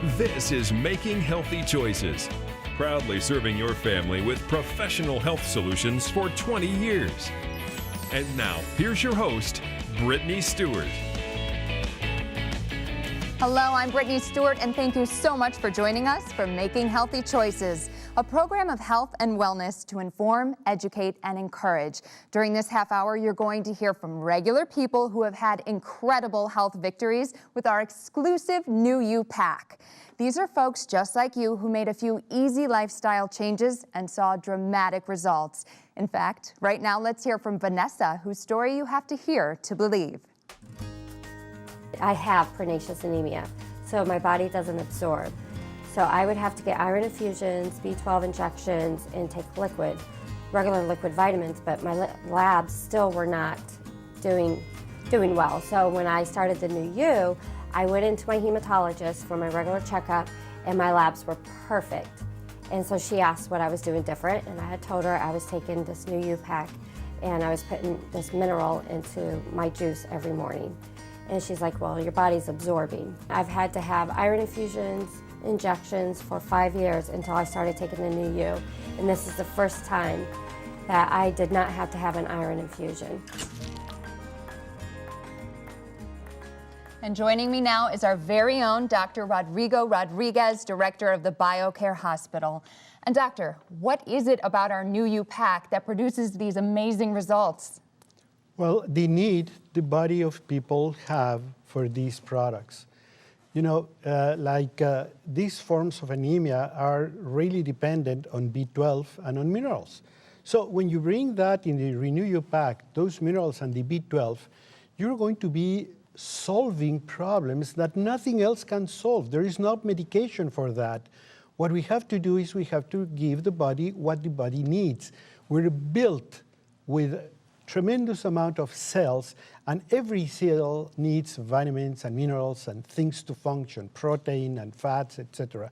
This is Making Healthy Choices, proudly serving your family with professional health solutions for 20 years. And now, here's your host, Brittany Stewart. Hello, I'm Brittany Stewart, and thank you so much for joining us for Making Healthy Choices, a program of health and wellness to inform, educate, and encourage. During this half hour, you're going to hear from regular people who have had incredible health victories with our exclusive New You Pack. These are folks just like you who made a few easy lifestyle changes and saw dramatic results. In fact, right now, let's hear from Vanessa, whose story you have to hear to believe. I have pernicious anemia, so my body doesn't absorb. So I would have to get iron infusions, B12 injections, and take regular liquid vitamins, but my labs still were not doing well. So when I started the New You, I went into my hematologist for my regular checkup, and my labs were perfect. And so she asked what I was doing different, and I had told her I was taking this New You Pack, and I was putting this mineral into my juice every morning. And she's like, well, your body's absorbing. I've had to have iron infusions, injections for 5 years until I started taking the New You. And this is the first time that I did not have to have an iron infusion. And joining me now is our very own Dr. Rodrigo Rodriguez, director of the BioCare Hospital. And doctor, what is it about our New You Pack that produces these amazing results? Well, the need the body of people have for these products. You know, these forms of anemia are really dependent on B12 and on minerals. So when you bring that in the Renew You Pack, those minerals and the B12, you're going to be solving problems that nothing else can solve. There is no medication for that. What we have to do is we have to give the body what the body needs. We're built with tremendous amount of cells, and every cell needs vitamins and minerals and things to function, protein and fats, etc.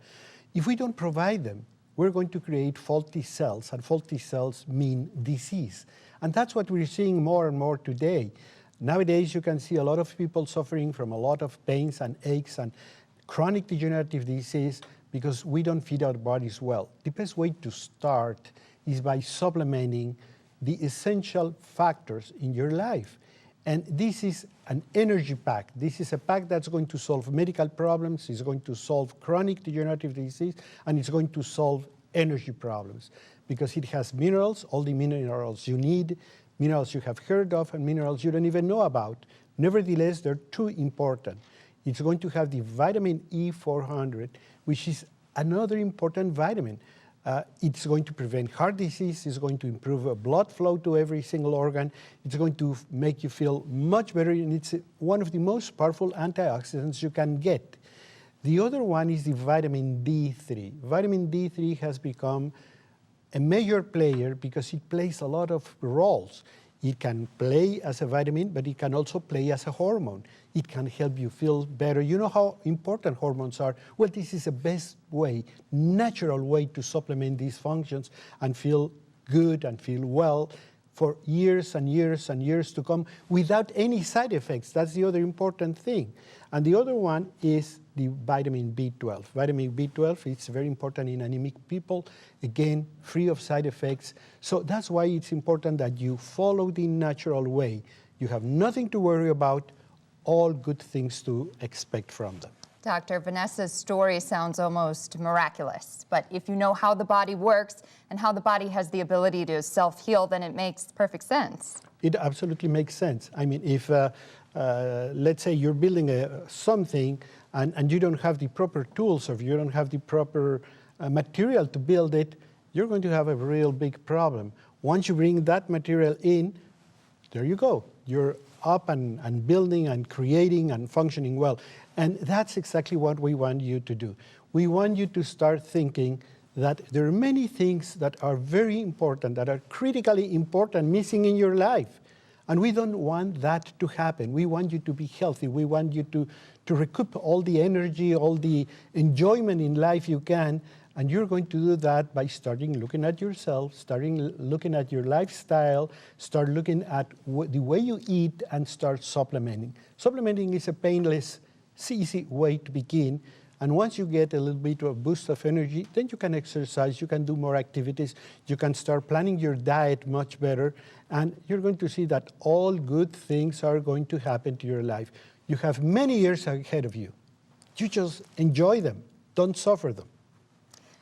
If we don't provide them, we're going to create faulty cells, and faulty cells mean disease. And that's what we're seeing more and more today. Nowadays, you can see a lot of people suffering from a lot of pains and aches and chronic degenerative disease because we don't feed our bodies well. The best way to start is by supplementing the essential factors in your life. And this is an energy pack. This is a pack that's going to solve medical problems, it's going to solve chronic degenerative disease, and it's going to solve energy problems because it has minerals, all the minerals you need, minerals you have heard of, and minerals you don't even know about. Nevertheless, they're too important. It's going to have the vitamin E400, which is another important vitamin. It's going to prevent heart disease, it's going to improve blood flow to every single organ, it's going to make you feel much better, and it's one of the most powerful antioxidants you can get. The other one is the vitamin D3. Vitamin D3 has become a major player because it plays a lot of roles. It can play as a vitamin, but it can also play as a hormone. It can help you feel better. You know how important hormones are? Well, this is the best way, natural way to supplement these functions and feel good and feel well for years and years and years to come without any side effects. That's the other important thing. And the other one is the vitamin B12. Vitamin B12 is very important in anemic people, again, free of side effects. So that's why it's important that you follow the natural way. You have nothing to worry about, all good things to expect from them. Dr. Vanessa's story sounds almost miraculous, but if you know how the body works and how the body has the ability to self-heal, then it makes perfect sense. It absolutely makes sense. I mean, if, let's say you're building something and you don't have the proper tools or you don't have the proper material to build it, you're going to have a real big problem. Once you bring that material in, there you go. You're up and building and creating and functioning well. And that's exactly what we want you to do. We want you to start thinking that there are many things that are very important, that are critically important, missing in your life. And we don't want that to happen. We want you to be healthy. We want you to recoup all the energy, all the enjoyment in life you can. And you're going to do that by starting looking at yourself, starting looking at your lifestyle, start looking at the way you eat, and start supplementing. Supplementing is a painless, easy way to begin. And once you get a little bit of a boost of energy, then you can exercise, you can do more activities, you can start planning your diet much better, and you're going to see that all good things are going to happen to your life. You have many years ahead of you. You just enjoy them, don't suffer them.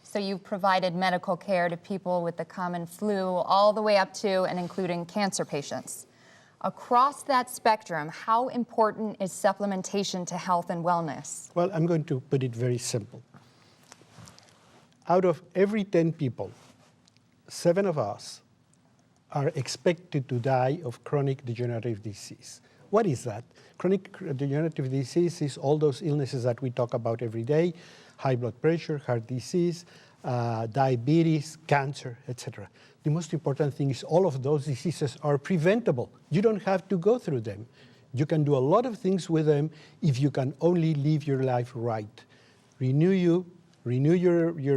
So you've provided medical care to people with the common flu all the way up to and including cancer patients. Across that spectrum, how important is supplementation to health and wellness? Well, I'm going to put it very simple. Out of every 10 people, 7 of us are expected to die of chronic degenerative disease. What is that? Chronic degenerative disease is all those illnesses that we talk about every day: high blood pressure, heart disease, diabetes, cancer, etc. The most important thing is all of those diseases are preventable. You don't have to go through them. You can do a lot of things with them if you can only live your life right. Renew your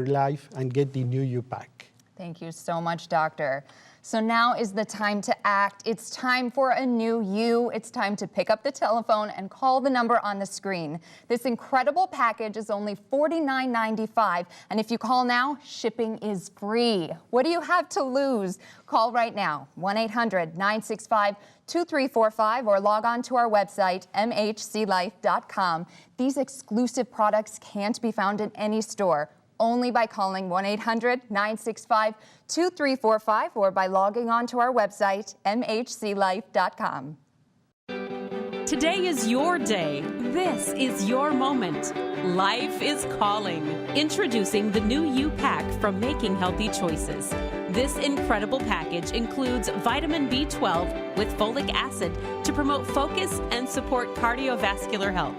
life, and get the New You pack. Thank you so much, Doctor. So now is the time to act. It's time for a new you. It's time to pick up the telephone and call the number on the screen. This incredible package is only $49.95, and if you call now, shipping is free. What do you have to lose? Call right now, 1-800-965-2345, or log on to our website, mhclife.com. These exclusive products can't be found in any store, only by calling 1-800-965-2345 or by logging on to our website, mhclife.com. Today is your day. This is your moment. Life is calling. Introducing the new U Pack from Making Healthy Choices. This incredible package includes vitamin B12 with folic acid to promote focus and support cardiovascular health,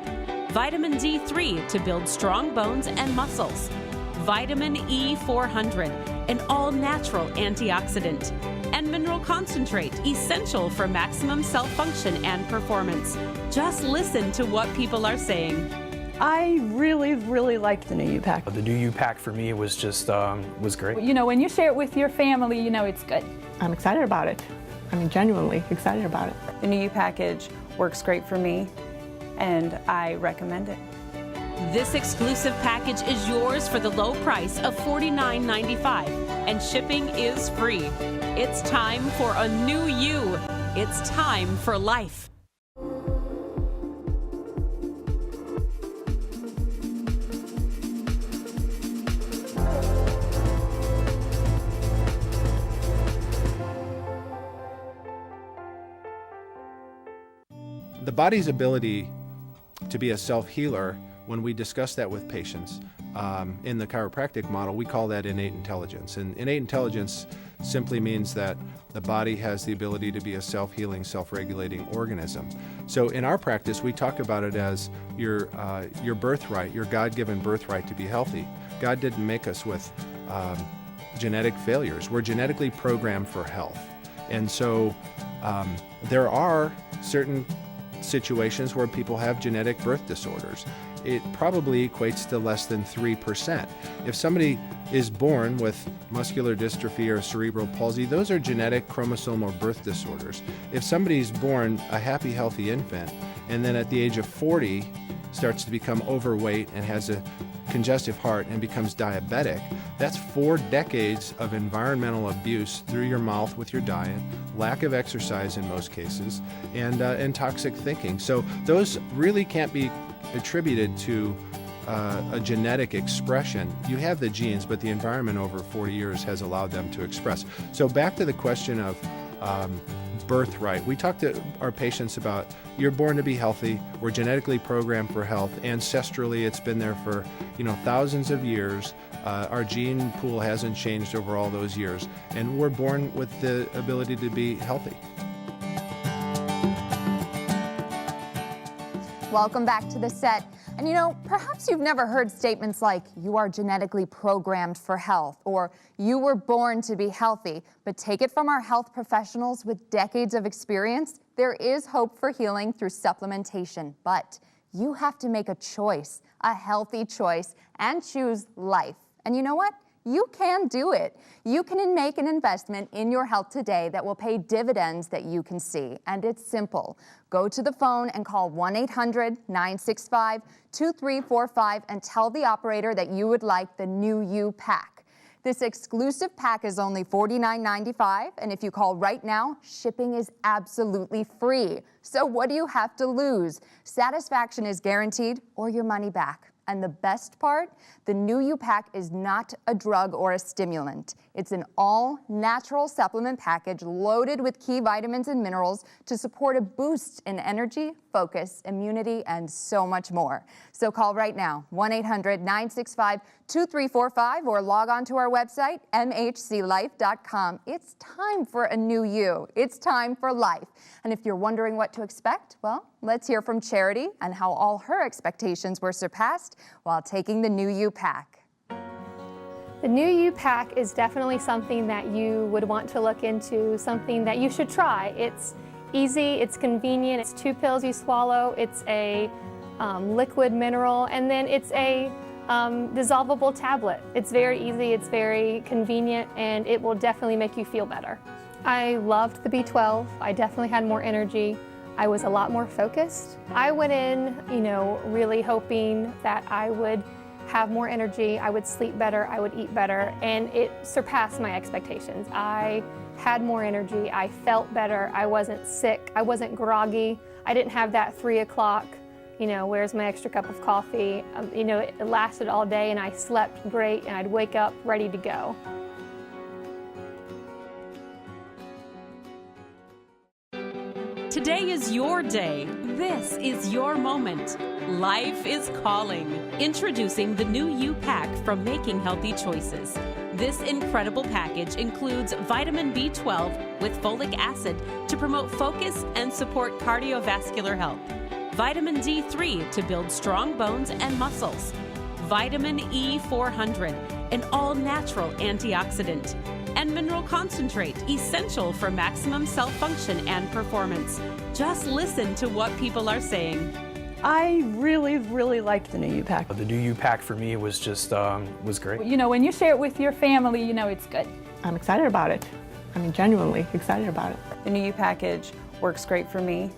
vitamin D3 to build strong bones and muscles, vitamin E400, an all-natural antioxidant, and mineral concentrate, essential for maximum cell function and performance. Just listen to what people are saying. I really liked the new U Pack. The new U Pack for me was just was great. You know, when you share it with your family, you know it's good. I'm excited about it. I mean, genuinely excited about it. The new U package works great for me, and I recommend it. This exclusive package is yours for the low price of $49.95, and shipping is free. It's time for a new you. It's time for life. The body's ability to be a self-healer, when we discuss that with patients, in the chiropractic model, we call that innate intelligence. And innate intelligence simply means that the body has the ability to be a self-healing, self-regulating organism. So in our practice, we talk about it as your birthright, your God-given birthright to be healthy. God didn't make us with genetic failures. We're genetically programmed for health. And so there are certain situations where people have genetic birth disorders. It probably equates to less than 3%. If somebody is born with muscular dystrophy or cerebral palsy, those are genetic chromosomal birth disorders. If somebody's born a happy, healthy infant, and then at the age of 40 starts to become overweight and has a congestive heart and becomes diabetic, that's 4 decades of environmental abuse through your mouth with your diet, lack of exercise in most cases, and toxic thinking. So those really can't be attributed to a genetic expression. You have the genes, but the environment over 40 years has allowed them to express. So back to the question of birthright. We talk to our patients about, you're born to be healthy. We're genetically programmed for health. Ancestrally, it's been there for thousands of years. Our gene pool hasn't changed over all those years, and we're born with the ability to be healthy. Welcome back to the set. And perhaps you've never heard statements like, you are genetically programmed for health, or you were born to be healthy. But take it from our health professionals with decades of experience, there is hope for healing through supplementation. But you have to make a choice, a healthy choice, and choose life. And you know what? You can do it. You can make an investment in your health today that will pay dividends that you can see. And it's simple. Go to the phone and call 1-800-965-2345 and tell the operator that you would like the New You pack. This exclusive pack is only $49.95, and if you call right now, shipping is absolutely free. So what do you have to lose? Satisfaction is guaranteed or your money back. And the best part, the New You pack is not a drug or a stimulant. It's an all-natural supplement package loaded with key vitamins and minerals to support a boost in energy, focus, immunity, and so much more. So call right now, 1-800-965-2345, or log on to our website, mhclife.com. It's time for a new you. It's time for life. And if you're wondering what to expect, well, let's hear from Charity and how all her expectations were surpassed while taking the New You pack. The New You pack is definitely something that you would want to look into, something that you should try. It's easy, it's convenient, it's 2 pills you swallow, it's a liquid mineral, and then it's a dissolvable tablet. It's very easy, it's very convenient, and it will definitely make you feel better. I loved the B12. I definitely had more energy. I was a lot more focused. I went in, really hoping that I would have more energy, I would sleep better, I would eat better, and it surpassed my expectations. I had more energy, I felt better, I wasn't sick, I wasn't groggy, I didn't have that 3 o'clock, where's my extra cup of coffee? It lasted all day and I slept great and I'd wake up ready to go. Today is your day. This is your moment. Life is calling. Introducing the new You pack from Making Healthy Choices. This incredible package includes vitamin B12 with folic acid to promote focus and support cardiovascular health, vitamin D3 to build strong bones and muscles, vitamin E400, an all-natural antioxidant, and mineral concentrate, essential for maximum cell function and performance. Just listen to what people are saying. I really liked the New You pack. The New You pack for me was just was great. When you share it with your family, it's good. I'm excited about it. Genuinely excited about it. The New You package works great for me,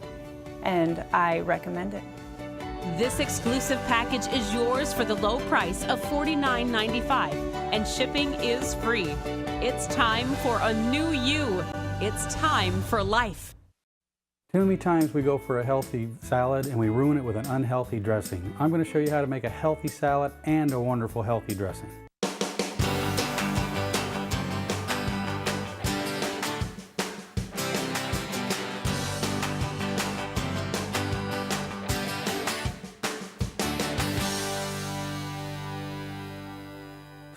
and I recommend it. This exclusive package is yours for the low price of $49.95, and shipping is free. It's time for a new you. It's time for life. Too many times we go for a healthy salad and we ruin it with an unhealthy dressing. I'm going to show you how to make a healthy salad and a wonderful healthy dressing.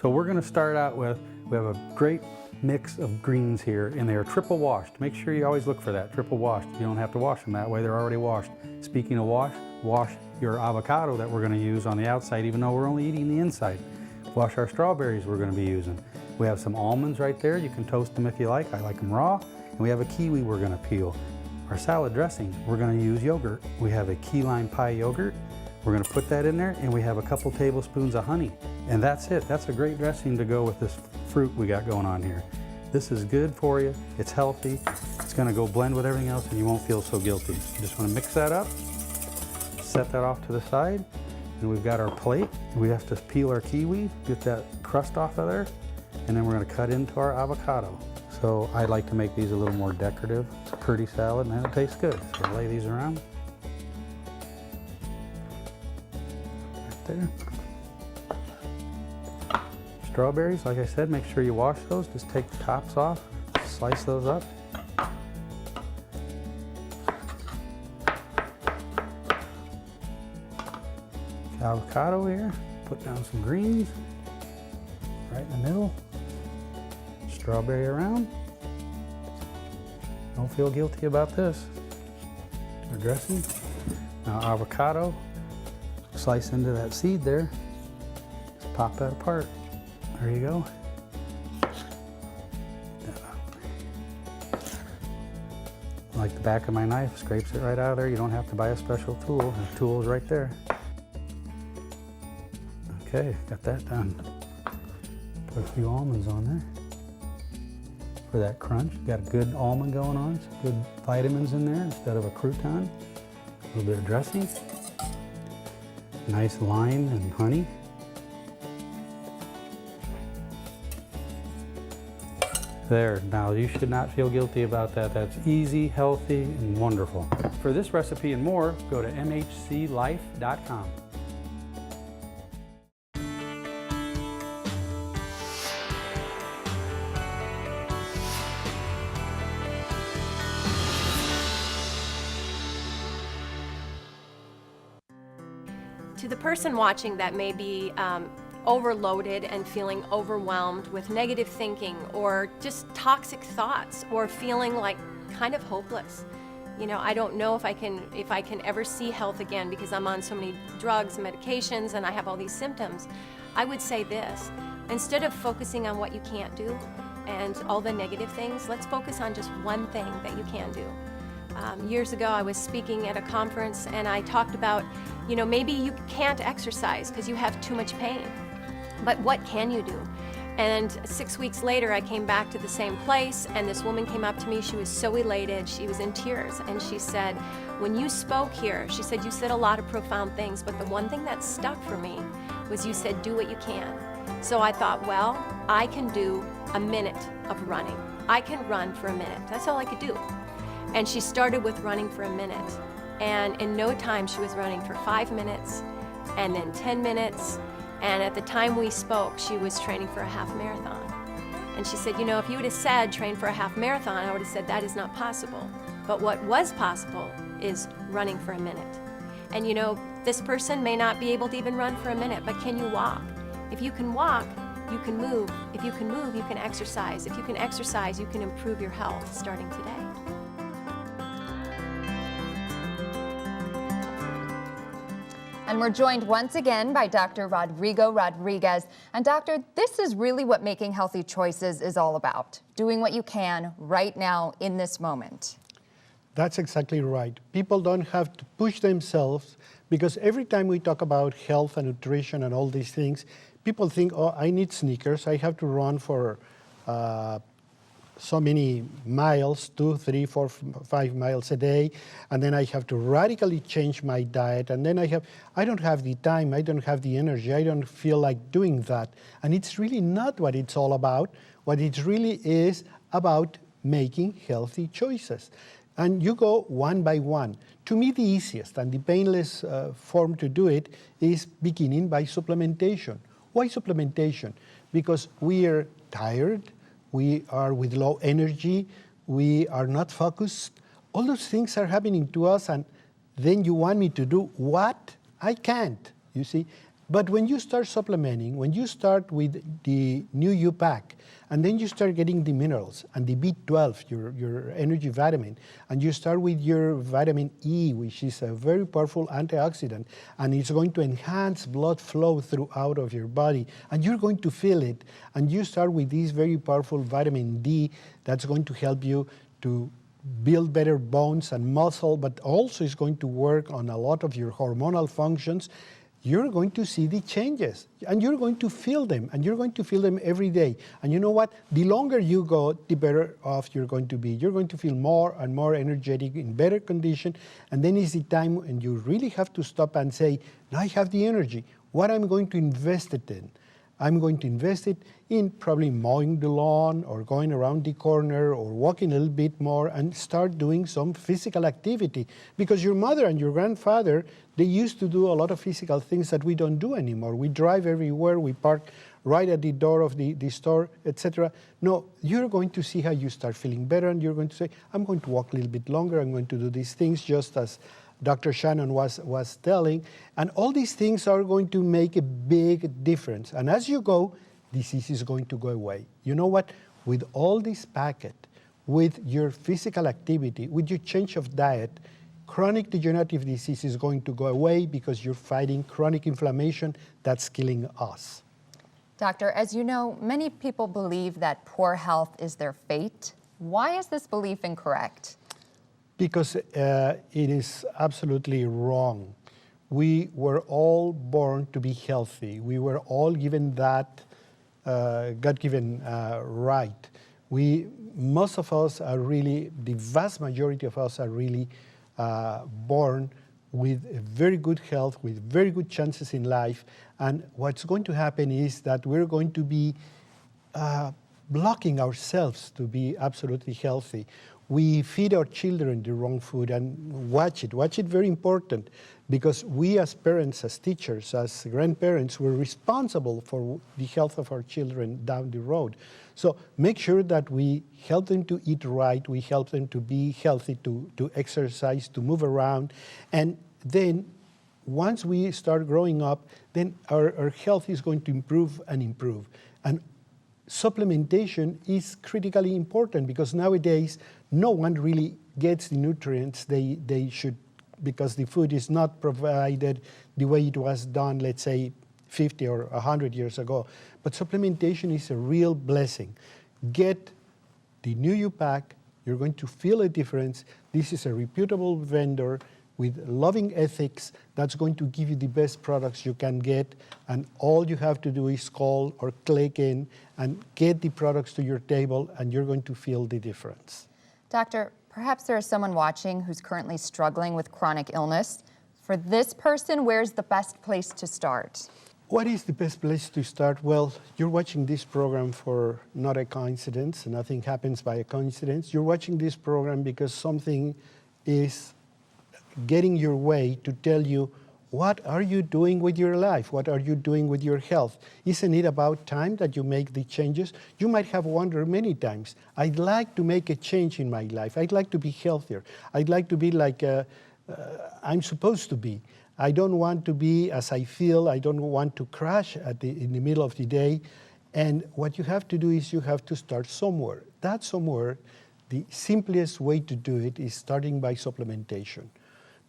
So we're going to start out with, we have a great mix of greens here, and they are triple washed. Make sure you always look for that, triple washed. You don't have to wash them that way, they're already washed. Speaking of wash your avocado that we're going to use on the outside, even though we're only eating the inside. Wash our strawberries we're going to be using. We have some almonds right there, you can toast them if you like. I like them raw. And we have a kiwi we're going to peel. Our salad dressing, we're going to use yogurt. We have a key lime pie yogurt. We're going to put that in there, and we have a couple tablespoons of honey. And that's it. That's a great dressing to go with this fruit we got going on here. This is good for you. It's healthy. It's going to go blend with everything else, and you won't feel so guilty. You just want to mix that up, set that off to the side, and we've got our plate. We have to peel our kiwi, get that crust off of there, and then we're going to cut into our avocado. So I like to make these a little more decorative. It's a pretty salad, and it tastes good. So I lay these around. There. Strawberries, like I said, make sure you wash those. Just take the tops off, slice those up. Avocado here, put down some greens right in the middle. Strawberry around. Don't feel guilty about this. Our dressing. Now avocado. Slice into that seed there, just pop that apart. There you go. Like the back of my knife, scrapes it right out of there. You don't have to buy a special tool. The tool is right there. Okay, got that done. Put Put a few almonds on there for that crunch. Got a good almond going on, some good vitamins in there instead of a crouton. A little bit of dressing. Nice lime and honey. There, now you should not feel guilty about that. That's easy, healthy, and wonderful. For this recipe and more, go to mhclife.com. To the person watching that may be overloaded and feeling overwhelmed with negative thinking or just toxic thoughts or feeling like kind of hopeless. You know, I don't know if I can ever see health again because I'm on so many drugs and medications and I have all these symptoms. I would say this, instead of focusing on what you can't do and all the negative things, let's focus on just one thing that you can do. Years ago, I was speaking at a conference and I talked about, you know, maybe you can't exercise because you have too much pain, but what can you do? And 6 weeks later, I came back to the same place and this woman came up to me. She was so elated. She was in tears and she said, when you spoke here, she said, you said a lot of profound things, but the one thing that stuck for me was you said, do what you can. So I thought, well, I can do a minute of running. I can run for a minute. That's all I could do. And she started with running for a minute. And in no time, she was running for 5 minutes and then 10 minutes. And at the time we spoke, she was training for a half marathon. And she said, you know, if you would have said train for a half marathon, I would have said that is not possible. But what was possible is running for a minute. And you know, this person may not be able to even run for a minute, but can you walk? If you can walk, you can move. If you can move, you can exercise. If you can exercise, you can improve your health starting today. And we're joined once again by Dr. Rodrigo Rodriguez. And doctor, this is really what making healthy choices is all about. Doing what you can right now in this moment. That's exactly right. People don't have to push themselves because every time we talk about health and nutrition and all these things, people think, oh, I need sneakers. I have to run for so many miles, 2, 3, 4, 5 miles a day, and then I have to radically change my diet, and then I don't have the time, I don't have the energy, I don't feel like doing that. And it's really not what it's all about. What it really is about making healthy choices. And you go one by one. To me, the easiest and the painless form to do it is beginning by supplementation. Why supplementation? Because we are tired, we are with low energy, we are not focused. All those things are happening to us, and then you want me to do what? I can't, you see. But when you start supplementing, when you start with the new U-Pack, and then you start getting the minerals and the B12, your energy vitamin, and you start with your vitamin E, which is a very powerful antioxidant, and it's going to enhance blood flow throughout of your body, and you're going to feel it. And you start with this very powerful vitamin D that's going to help you to build better bones and muscle, but also is going to work on a lot of your hormonal functions. You're going to see the changes, and you're going to feel them, and you're going to feel them every day. And you know what? The longer you go, the better off you're going to be. You're going to feel more and more energetic, in better condition, and then is the time when you really have to stop and say, now I have the energy. What I'm going to invest it in? I'm going to invest it in probably mowing the lawn or going around the corner or walking a little bit more and start doing some physical activity. Because your mother and your grandfather, they used to do a lot of physical things that we don't do anymore. We drive everywhere, we park right at the door of the store, etc. No, you're going to see how you start feeling better, and you're going to say, I'm going to walk a little bit longer, I'm going to do these things, just as Dr. Shannon was telling, and all these things are going to make a big difference. And as you go, disease is going to go away. You know what? With all this packet, with your physical activity, with your change of diet, chronic degenerative disease is going to go away because you're fighting chronic inflammation that's killing us. Doctor, as you know, many people believe that poor health is their fate. Why is this belief incorrect? Because it is absolutely wrong. We were all born to be healthy. We were all given that God-given right. Most of us are really, the vast majority of us are really born with a very good health, with very good chances in life. And what's going to happen is that we're going to be blocking ourselves to be absolutely healthy. We feed our children the wrong food, and watch it. Watch it, very important, because we as parents, as teachers, as grandparents, we're responsible for the health of our children down the road. So make sure that we help them to eat right, we help them to be healthy, to exercise, to move around. And then once we start growing up, then our health is going to improve and improve. And supplementation is critically important, because nowadays no one really gets the nutrients they should, because the food is not provided the way it was done, let's say, 50 or 100 years ago. But supplementation is a real blessing. Get the new U-Pack. You're going to feel a difference. This is a reputable vendor with loving ethics that's going to give you the best products you can get. And all you have to do is call or click in and get the products to your table, and you're going to feel the difference. Doctor, perhaps there is someone watching who's currently struggling with chronic illness. For this person, where's the best place to start? What is the best place to start? Well, you're watching this program for not a coincidence. Nothing happens by a coincidence. You're watching this program because something is getting your way to tell you, what are you doing with your life? What are you doing with your health? Isn't it about time that you make the changes? You might have wondered many times, I'd like to make a change in my life. I'd like to be healthier. I'd like to be like I'm supposed to be. I don't want to be as I feel. I don't want to crash in the middle of the day. And what you have to do is you have to start somewhere. That somewhere, the simplest way to do it is starting by supplementation.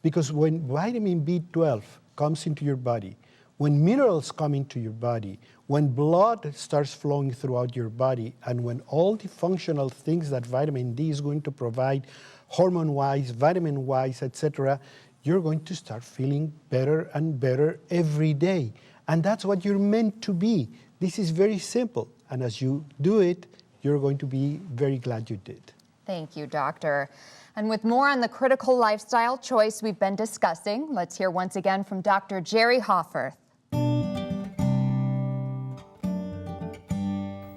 Because when vitamin B12 comes into your body, when minerals come into your body, when blood starts flowing throughout your body, and when all the functional things that vitamin D is going to provide, hormone-wise, vitamin-wise, etc., you're going to start feeling better and better every day. And that's what you're meant to be. This is very simple. And as you do it, you're going to be very glad you did. Thank you, doctor. And with more on the critical lifestyle choice we've been discussing, let's hear once again from Dr. Jerry Hofferth.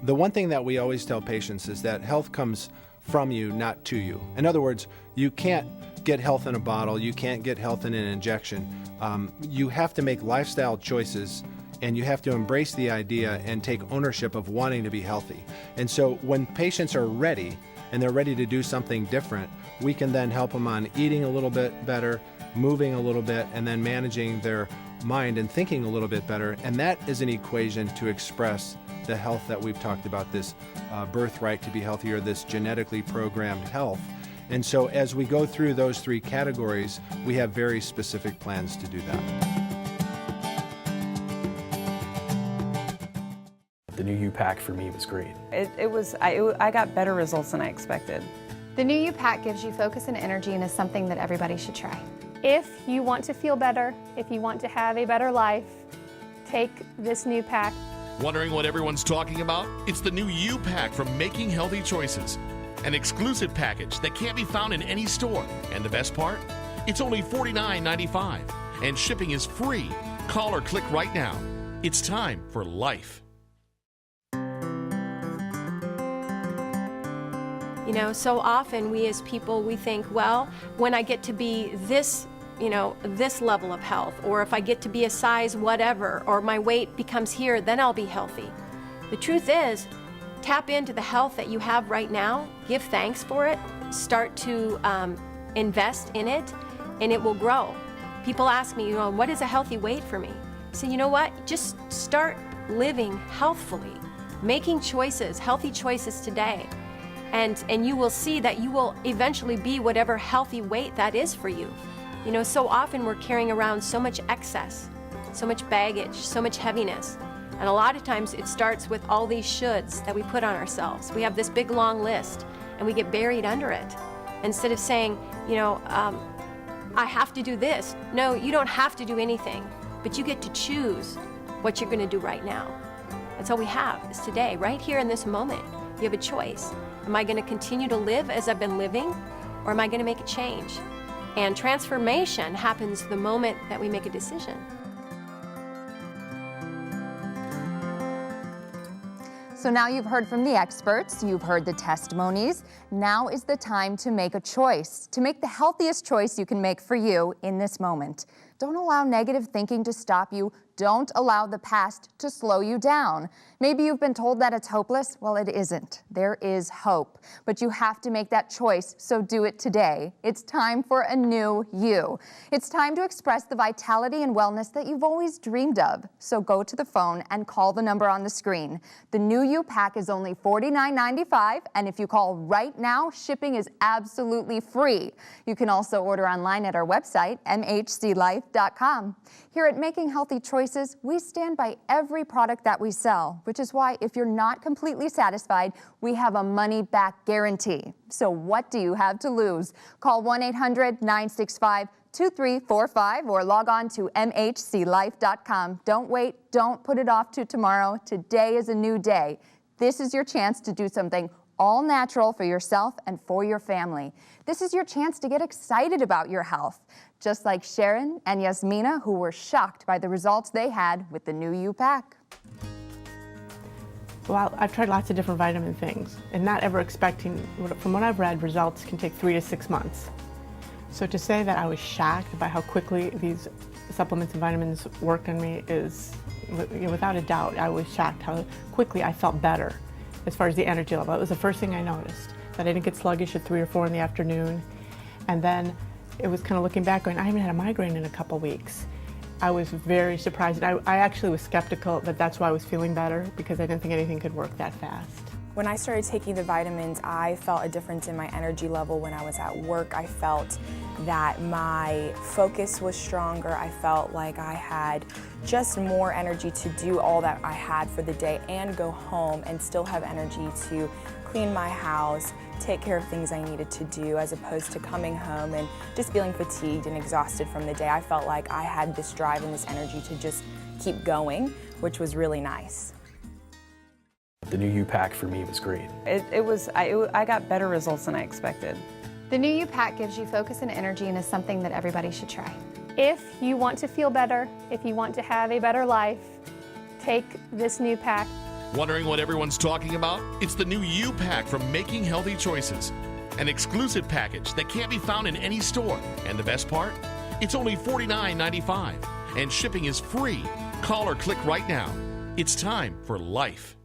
The one thing that we always tell patients is that health comes from you, not to you. In other words, you can't get health in a bottle, you can't get health in an injection. You have to make lifestyle choices, and you have to embrace the idea and take ownership of wanting to be healthy. And so when patients are ready, and they're ready to do something different, we can then help them on eating a little bit better, moving a little bit, and then managing their mind and thinking a little bit better. And that is an equation to express the health that we've talked about, this birthright to be healthier, this genetically programmed health. And so as we go through those three categories, we have very specific plans to do that. The new U-Pack for me was great. I got better results than I expected. The new U-Pack gives you focus and energy and is something that everybody should try. If you want to feel better, if you want to have a better life, take this new pack. Wondering what everyone's talking about? It's the new U-Pack from Making Healthy Choices. An exclusive package that can't be found in any store. And the best part? It's only $49.95. And shipping is free. Call or click right now. It's time for life. You know, so often we as people, we think, well, when I get to be this, this level of health, or if I get to be a size whatever, or my weight becomes here, then I'll be healthy. The truth is, tap into the health that you have right now, give thanks for it, start to invest in it, and it will grow. People ask me, what is a healthy weight for me? I say, you know what, just start living healthfully, making choices, healthy choices today. And you will see that you will eventually be whatever healthy weight that is for you. So often we're carrying around so much excess, so much baggage, so much heaviness. And a lot of times it starts with all these shoulds that we put on ourselves. We have this big long list and we get buried under it. Instead of saying, I have to do this. No, you don't have to do anything, but you get to choose what you're going to do right now. That's all we have is today, right here in this moment. You have a choice. Am I going to continue to live as I've been living, or am I going to make a change? And transformation happens the moment that we make a decision. So now you've heard from the experts, you've heard the testimonies. Now is the time to make a choice, to make the healthiest choice you can make for you in this moment. Don't allow negative thinking to stop you. Don't allow the past to slow you down. Maybe you've been told that it's hopeless. Well, it isn't. There is hope. But you have to make that choice, so do it today. It's time for a new you. It's time to express the vitality and wellness that you've always dreamed of. So go to the phone and call the number on the screen. The New You pack is only $49.95, and if you call right now, shipping is absolutely free. You can also order online at our website, mhclife.com. Here at Making Healthy Choices, we stand by every product that we sell, which is why if you're not completely satisfied, we have a money-back guarantee. So what do you have to lose? Call 1-800-965-2345 or log on to mhclife.com. Don't wait. Don't put it off to tomorrow. Today is a new day. This is your chance to do something all natural for yourself and for your family. This is your chance to get excited about your health, just like Sharon and Yasmina, who were shocked by the results they had with the New You pack. Well, I've tried lots of different vitamin things and not ever expecting, from what I've read, results can take 3 to 6 months. So to say that I was shocked by how quickly these supplements and vitamins worked on me is, without a doubt, I was shocked how quickly I felt better as far as the energy level. It was the first thing I noticed, that I didn't get sluggish at 3 or 4 in the afternoon. And then it was kind of looking back going, I haven't had a migraine in a couple weeks. I was very surprised. I actually was skeptical that that's why I was feeling better, because I didn't think anything could work that fast. When I started taking the vitamins, I felt a difference in my energy level when I was at work. I felt that my focus was stronger. I felt like I had just more energy to do all that I had for the day and go home and still have energy to clean my house, take care of things I needed to do, as opposed to coming home and just feeling fatigued and exhausted from the day. I felt like I had this drive and this energy to just keep going, which was really nice. The New You pack for me was great. I got better results than I expected. The New You pack gives you focus and energy and is something that everybody should try. If you want to feel better, if you want to have a better life, take this new pack. Wondering what everyone's talking about? It's the New You pack from Making Healthy Choices. An exclusive package that can't be found in any store. And the best part? It's only $49.95. And shipping is free. Call or click right now. It's time for life.